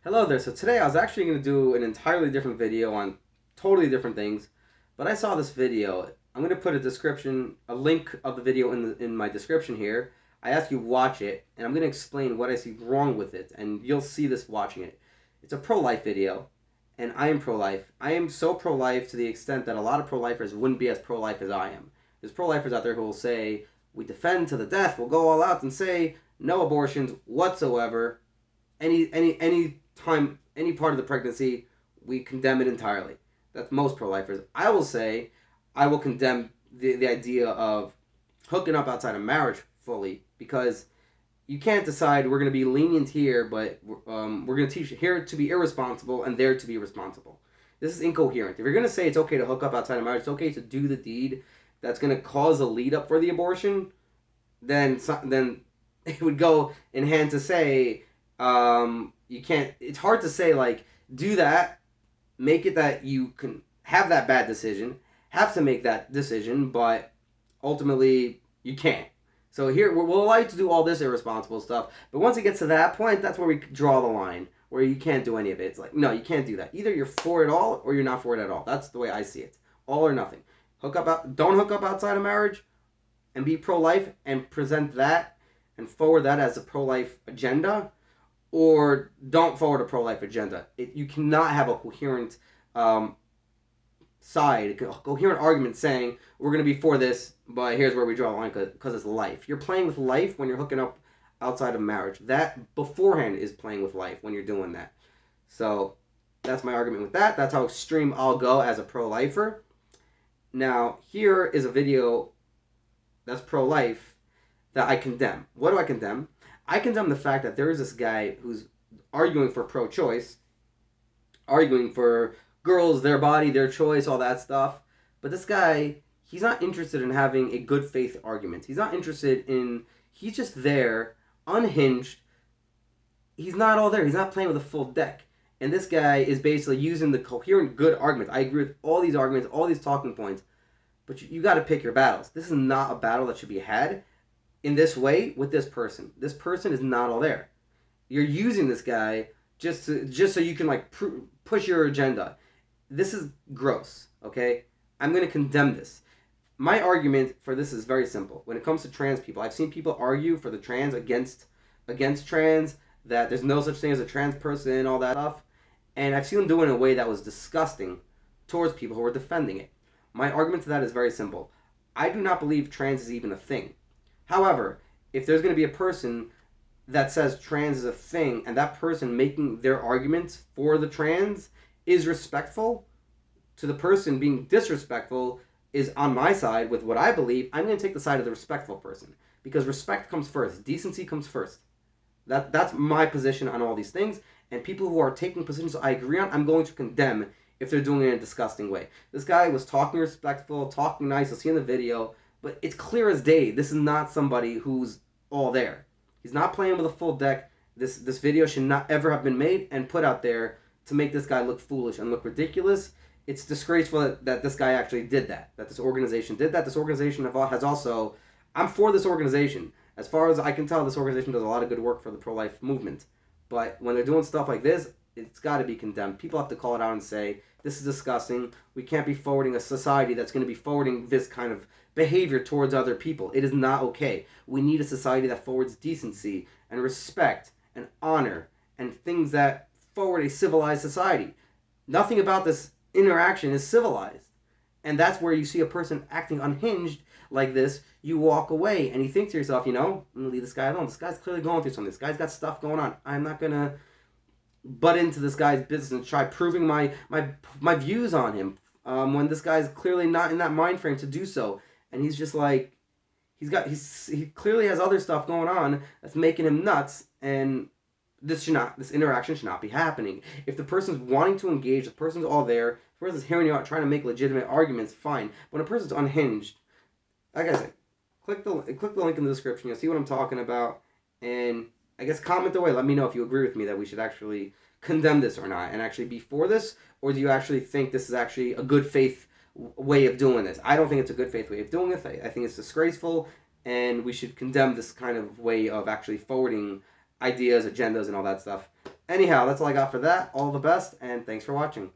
Hello there. So today I was actually going to do an entirely different video on totally different things, but I saw this video. I'm going to put a link of the video in my description here. I ask you watch it, and I'm going to explain what I see wrong with it, and you'll see this watching it. It's a pro-life video, and I am pro-life. I am so pro-life to the extent that a lot of pro-lifers wouldn't be as pro-life as I am. There's pro-lifers out there who will say, we defend to the death, we'll go all out and say no abortions whatsoever any time, any part of the pregnancy, we condemn it entirely. That's most pro-lifers. I will say, I will condemn the idea of hooking up outside of marriage fully, because you can't decide we're going to be lenient here, but we're going to teach here to be irresponsible and there to be responsible. This is incoherent. If you're going to say it's okay to hook up outside of marriage, it's okay to do the deed that's going to cause a lead up for the abortion, then it would go in hand to say you can't. It's hard to say like do that, make it that you can have that bad decision, have to make that decision, but ultimately you can't. So here we'll allow you to do all this irresponsible stuff, but once it gets to that point, that's where we draw the line where you can't do any of it. It's like no, you can't do that. Either you're for it all or you're not for it at all. That's the way I see it. All or nothing. Don't hook up outside of marriage, and be pro-life and present that and forward that as a pro-life agenda, or don't forward a pro-life agenda. You cannot have a coherent coherent argument saying we're going to be for this, but here's where we draw the line because it's life. You're playing with life when you're hooking up outside of marriage. That beforehand is playing with life when you're doing that. So that's my argument with that. That's how extreme I'll go as a pro-lifer. Now, here is a video that's pro-life that I condemn. What do I condemn? I condemn the fact that there is this guy who's arguing for pro-choice, arguing for girls, their body, their choice, all that stuff. But this guy, he's not interested in having a good faith argument. He's not interested in, he's just there, unhinged. He's not all there. He's not playing with a full deck. And this guy is basically using the coherent good arguments. I agree with all these arguments, all these talking points. But you got to pick your battles. This is not a battle that should be had in this way with this person. This person is not all there. You're using this guy just so you can like push your agenda. This is gross. Okay, I'm going to condemn this. My argument for this is very simple. When it comes to trans people, I've seen people argue for the trans against trans, that there's no such thing as a trans person, all that stuff, and I've seen them do it in a way that was disgusting towards people who were defending it. My argument to that is very simple. I do not believe trans is even a thing. However, if there's going to be a person that says trans is a thing, and that person making their arguments for the trans is respectful to the person being disrespectful is on my side with what I believe, I'm going to take the side of the respectful person, because respect comes first, decency comes first. That's my position on all these things, and people who are taking positions I agree on, I'm going to condemn if they're doing it in a disgusting way. This guy was talking respectful, talking nice, you'll see in the video, but it's clear as day, this is not somebody who's all there. He's not playing with a full deck. This video should not ever have been made and put out there to make this guy look foolish and look ridiculous. It's disgraceful that this guy actually did that this organization did that. This organization has also, I'm for this organization. As far as I can tell, this organization does a lot of good work for the pro-life movement. But when they're doing stuff like this, it's got to be condemned. People have to call it out and say, this is disgusting. We can't be forwarding a society that's going to be forwarding this kind of behavior towards other people. It is not okay. We need a society that forwards decency and respect and honor and things that forward a civilized society. Nothing about this interaction is civilized. And that's where you see a person acting unhinged like this. You walk away and you think to yourself, I'm going to leave this guy alone. This guy's clearly going through something. This guy's got stuff going on. I'm not going to butt into this guy's business and try proving my views on him when this guy's clearly not in that mind frame to do so. And he's just like, he clearly has other stuff going on that's making him nuts, and this interaction should not be happening. If the person's wanting to engage, the person's all there, the person's hearing you out, trying to make legitimate arguments, fine. When a person's unhinged, like I said, click the link in the description. You'll see what I'm talking about, and I guess comment away. Let me know if you agree with me that we should actually condemn this or not, and actually be for this, or do you actually think this is actually a good faith way of doing this? I don't think it's a good faith way of doing this. I think it's disgraceful, and we should condemn this kind of way of actually forwarding ideas, agendas, and all that stuff. Anyhow, that's all I got for that. All the best, and thanks for watching.